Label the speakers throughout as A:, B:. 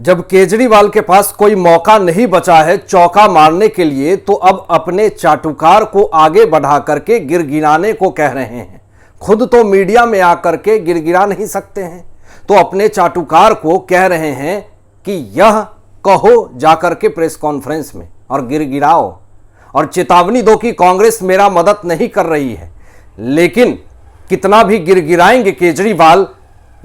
A: जब केजरीवाल के पास कोई मौका नहीं बचा है चौका मारने के लिए, तो अब अपने चाटुकार को आगे बढ़ा करके गिड़गिड़ाने को कह रहे हैं। खुद तो मीडिया में आकर के गिड़गिड़ा नहीं सकते हैं, तो अपने चाटुकार को कह रहे हैं कि यह कहो जाकर के प्रेस कॉन्फ्रेंस में और गिड़गिड़ाओ और चेतावनी दो कि कांग्रेस मेरा मदद नहीं कर रही है। लेकिन कितना भी गिड़गिड़ाएंगे केजरीवाल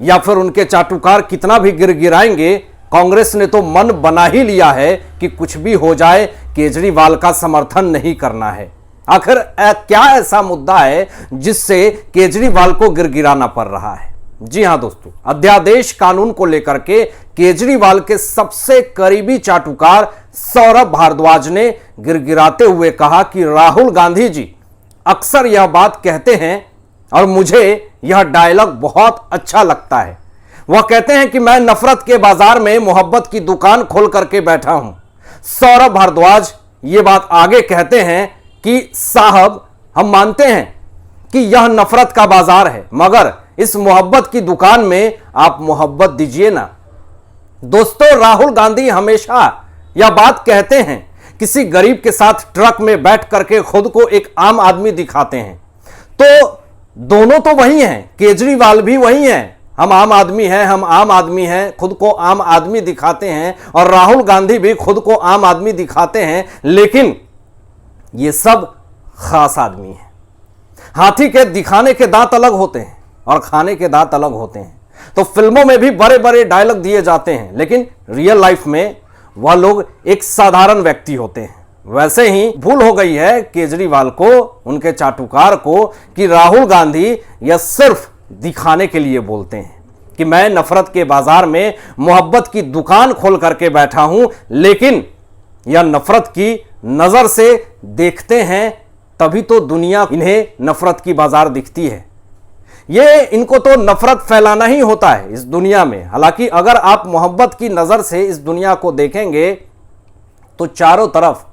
A: या फिर उनके चाटुकार कितना भी गिड़गिड़ाएंगे, कांग्रेस ने तो मन बना ही लिया है कि कुछ भी हो जाए केजरीवाल का समर्थन नहीं करना है। आखिर क्या ऐसा मुद्दा है जिससे केजरीवाल को गिड़गिड़ाना पड़ रहा है? जी हां दोस्तों, अध्यादेश कानून को लेकर के केजरीवाल के सबसे करीबी चाटुकार सौरभ भारद्वाज ने गिड़गिड़ाते हुए कहा कि राहुल गांधी जी अक्सर यह बात कहते हैं और मुझे यह डायलॉग बहुत अच्छा लगता है। वह कहते हैं कि मैं नफरत के बाजार में मोहब्बत की दुकान खोल करके बैठा हूं। सौरभ भारद्वाज ये बात आगे कहते हैं कि साहब, हम मानते हैं कि यह नफरत का बाजार है, मगर इस मोहब्बत की दुकान में आप मोहब्बत दीजिए ना। दोस्तों, राहुल गांधी हमेशा यह बात कहते हैं, किसी गरीब के साथ ट्रक में बैठ करके खुद को एक आम आदमी दिखाते हैं। तो दोनों तो वही हैं, केजरीवाल भी वही हैं, हम आम आदमी हैं, हम आम आदमी हैं, खुद को आम आदमी दिखाते हैं, और राहुल गांधी भी खुद को आम आदमी दिखाते हैं। लेकिन ये सब खास आदमी हैं। हाथी के दिखाने के दांत अलग होते हैं और खाने के दांत अलग होते हैं। तो फिल्मों में भी बड़े बड़े डायलॉग दिए जाते हैं, लेकिन रियल लाइफ में वह लोग एक साधारण व्यक्ति होते हैं। वैसे ही भूल हो गई है केजरीवाल को, उनके चाटुकार को, कि राहुल गांधी यह सिर्फ दिखाने के लिए बोलते हैं कि मैं नफरत के बाजार में मोहब्बत की दुकान खोल करके बैठा हूं, लेकिन यह नफरत की नजर से देखते हैं तभी तो दुनिया इन्हें नफरत की बाजार दिखती है। ये इनको तो नफरत फैलाना ही होता है इस दुनिया में। हालांकि अगर आप मोहब्बत की नजर से इस दुनिया को देखेंगे तो चारों तरफ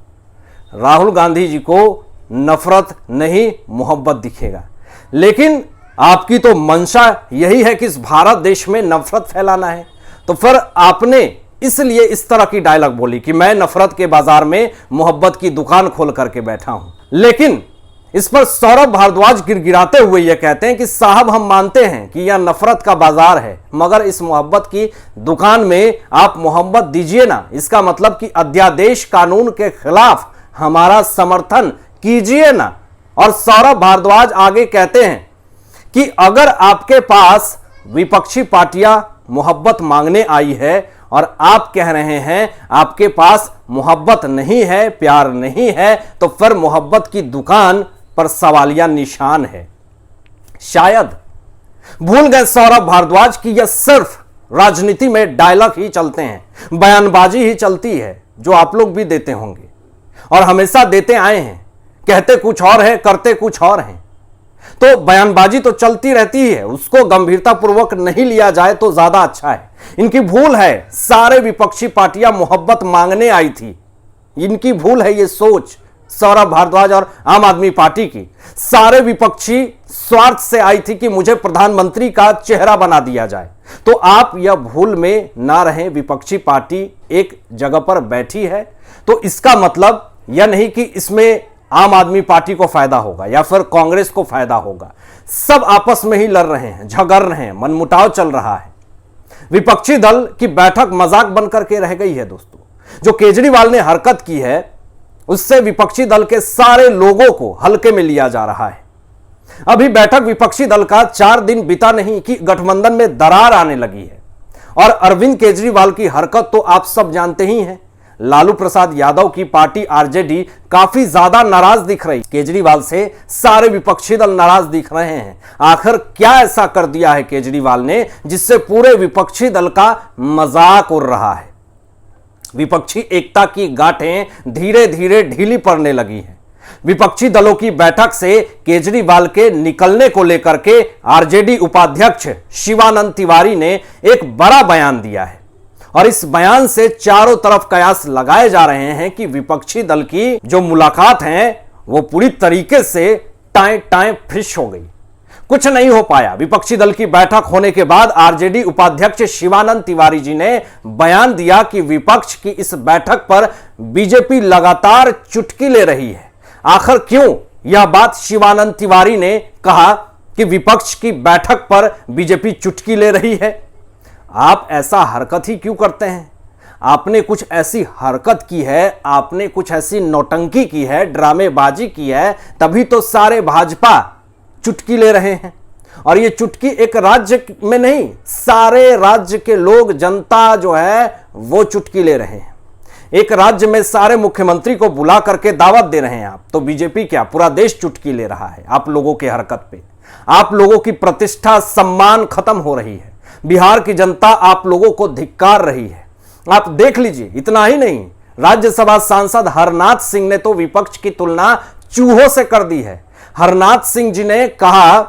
A: राहुल गांधी जी को नफरत नहीं मोहब्बत दिखेगा। लेकिन आपकी तो मंशा यही है कि इस भारत देश में नफरत फैलाना है, तो फिर आपने इसलिए इस तरह की डायलॉग बोली कि मैं नफरत के बाजार में मोहब्बत की दुकान खोल करके बैठा हूं। लेकिन इस पर सौरभ भारद्वाज गिड़गिड़ाते हुए यह कहते हैं कि साहब, हम मानते हैं कि यह नफरत का बाजार है, मगर इस मोहब्बत की दुकान में आप मोहब्बत दीजिए ना। इसका मतलब कि अध्यादेश कानून के खिलाफ हमारा समर्थन कीजिए ना। और सौरभ भारद्वाज आगे कहते हैं कि अगर आपके पास विपक्षी पार्टियां मोहब्बत मांगने आई है और आप कह रहे हैं आपके पास मोहब्बत नहीं है, प्यार नहीं है, तो फिर मोहब्बत की दुकान पर सवालिया निशान है। शायद भूल गए सौरभ भारद्वाज कि यह सिर्फ राजनीति में डायलॉग ही चलते हैं, बयानबाजी ही चलती है, जो आप लोग भी देते होंगे और हमेशा देते आए हैं। कहते कुछ और है, करते कुछ और हैं। तो बयानबाजी तो चलती रहती है, उसको गंभीरतापूर्वक नहीं लिया जाए तो ज्यादा अच्छा है। इनकी भूल है, सारे विपक्षी पार्टियां मोहब्बत मांगने आई थी। इनकी भूल है ये सोच, सौरभ भारद्वाज और आम आदमी पार्टी की। सारे विपक्षी स्वार्थ से आई थी कि मुझे प्रधानमंत्री का चेहरा बना दिया जाए। तो आप यह भूल में ना रहें, विपक्षी पार्टी एक जगह पर बैठी है, तो इसका मतलब यह नहीं कि इसमें आम आदमी पार्टी को फायदा होगा या फिर कांग्रेस को फायदा होगा। सब आपस में ही लड़ रहे हैं, झगड़ रहे हैं, मनमुटाव चल रहा है। विपक्षी दल की बैठक मजाक बनकर के रह गई है दोस्तों। जो केजरीवाल ने हरकत की है उससे विपक्षी दल के सारे लोगों को हल्के में लिया जा रहा है। अभी बैठक विपक्षी दल का 4 दिन बीता नहीं कि गठबंधन में दरार आने लगी है। और अरविंद केजरीवाल की हरकत तो आप सब जानते ही हैं। लालू प्रसाद यादव की पार्टी आरजेडी काफी ज्यादा नाराज दिख रही। केजरीवाल से सारे विपक्षी दल नाराज दिख रहे हैं। आखिर क्या ऐसा कर दिया है केजरीवाल ने जिससे पूरे विपक्षी दल का मजाक उड़ रहा है? विपक्षी एकता की गांठें धीरे धीरे ढीली पड़ने लगी हैं। विपक्षी दलों की बैठक से केजरीवाल के निकलने को लेकर के आरजेडी उपाध्यक्ष शिवानंद तिवारी ने एक बड़ा बयान दिया है। और इस बयान से चारों तरफ कयास लगाए जा रहे हैं कि विपक्षी दल की जो मुलाकात है वो पूरी तरीके से टाएं टाएं फिश हो गई। कुछ नहीं हो पाया। विपक्षी दल की बैठक होने के बाद आरजेडी उपाध्यक्ष शिवानंद तिवारी जी ने बयान दिया कि विपक्ष की इस बैठक पर बीजेपी लगातार चुटकी ले रही है। आखिर क्यों यह बात शिवानंद तिवारी ने कहा कि विपक्ष की बैठक पर बीजेपी चुटकी ले रही है? आप ऐसा हरकत ही क्यों करते हैं? आपने कुछ ऐसी हरकत की है, आपने कुछ ऐसी नौटंकी की है, ड्रामेबाजी की है, तभी तो सारे भाजपा चुटकी ले रहे हैं। और ये चुटकी एक राज्य में नहीं, सारे राज्य के लोग, जनता जो है वो चुटकी ले रहे हैं। एक राज्य में सारे मुख्यमंत्री को बुला करके दावत दे रहे हैं आप, तो बीजेपी क्या, पूरा देश चुटकी ले रहा है आप लोगों की हरकत पे। आप लोगों की प्रतिष्ठा, सम्मान खत्म हो रही है। बिहार की जनता आप लोगों को धिक्कार रही है। आप देख लीजिए, इतना ही नहीं, राज्यसभा सांसद हरनाथ सिंह ने तो विपक्ष की तुलना चूहों से कर दी है। हरनाथ सिंह जी ने कहा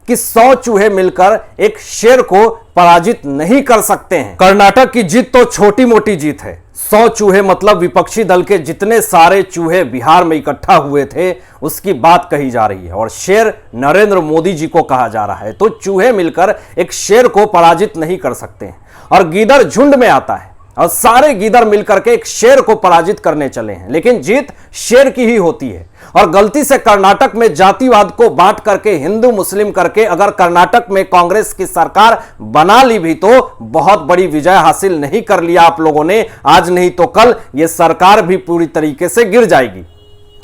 A: कि 100 चूहे मिलकर एक शेर को पराजित नहीं कर सकते हैं। कर्नाटक की जीत तो छोटी मोटी जीत है। 100 चूहे मतलब विपक्षी दल के जितने सारे चूहे बिहार में इकट्ठा हुए थे उसकी बात कही जा रही है। और शेर नरेंद्र मोदी जी को कहा जा रहा है। तो चूहे मिलकर एक शेर को पराजित नहीं कर सकते हैं। और गीदड़ झुंड में आता है और सारे गीदड़ मिलकर के एक शेर को पराजित करने चले हैं, लेकिन जीत शेर की ही होती है। और गलती से कर्नाटक में जातिवाद को बांट करके, हिंदू मुस्लिम करके अगर कर्नाटक में कांग्रेस की सरकार बना ली भी तो बहुत बड़ी विजय हासिल नहीं कर लिया आप लोगों ने। आज नहीं तो कल यह सरकार भी पूरी तरीके से गिर जाएगी।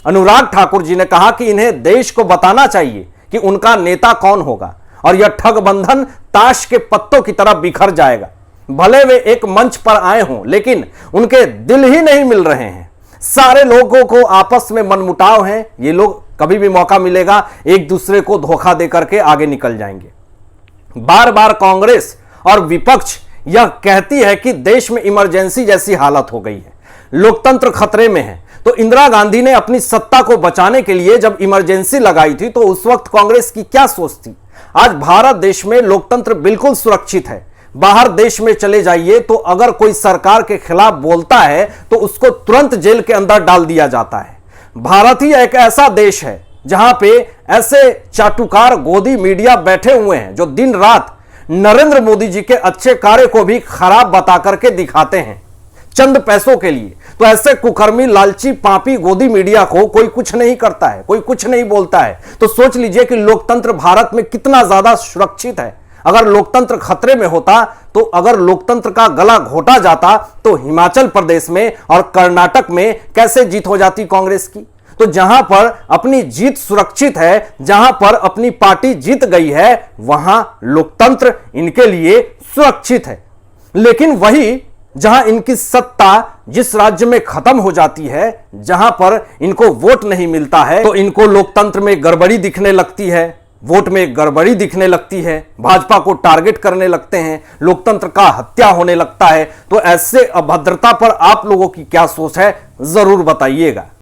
A: अनुराग ठाकुर जी ने कहा कि इन्हें देश को बताना चाहिए कि उनका नेता कौन होगा और यह ठगबंधन ताश के पत्तों की तरह बिखर जाएगा। भले वे एक मंच पर आए हों, लेकिन उनके दिल ही नहीं मिल रहे हैं। सारे लोगों को आपस में मनमुटाव है। ये लोग कभी भी मौका मिलेगा एक दूसरे को धोखा देकर के आगे निकल जाएंगे। बार बार कांग्रेस और विपक्ष यह कहती है कि देश में इमरजेंसी जैसी हालत हो गई है, लोकतंत्र खतरे में है। तो इंदिरा गांधी ने अपनी सत्ता को बचाने के लिए जब इमरजेंसी लगाई थी तो उस वक्त कांग्रेस की क्या सोच थी? आज भारत देश में लोकतंत्र बिल्कुल सुरक्षित है। बाहर देश में चले जाइए तो अगर कोई सरकार के खिलाफ बोलता है तो उसको तुरंत जेल के अंदर डाल दिया जाता है। भारत ही एक ऐसा देश है जहां पे ऐसे चाटुकार गोदी मीडिया बैठे हुए हैं जो दिन रात नरेंद्र मोदी जी के अच्छे कार्य को भी खराब बता करके दिखाते हैं चंद पैसों के लिए। तो ऐसे कुकर्मी, लालची, पापी गोदी मीडिया को कोई कुछ नहीं करता है, कोई कुछ नहीं बोलता है। तो सोच लीजिए कि लोकतंत्र भारत में कितना ज्यादा सुरक्षित है। अगर लोकतंत्र खतरे में होता, तो अगर लोकतंत्र का गला घोटा जाता तो हिमाचल प्रदेश में और कर्नाटक में कैसे जीत हो जाती कांग्रेस की। तो जहां पर अपनी जीत सुरक्षित है, जहां पर अपनी पार्टी जीत गई है, वहां लोकतंत्र इनके लिए सुरक्षित है। लेकिन वही जहां इनकी सत्ता जिस राज्य में खत्म हो जाती है, जहां पर इनको वोट नहीं मिलता है, तो इनको लोकतंत्र में गड़बड़ी दिखने लगती है, वोट में गड़बड़ी दिखने लगती है, भाजपा को टारगेट करने लगते हैं, लोकतंत्र का हत्या होने लगता है। तो ऐसे अभद्रता पर आप लोगों की क्या सोच है, जरूर बताइएगा।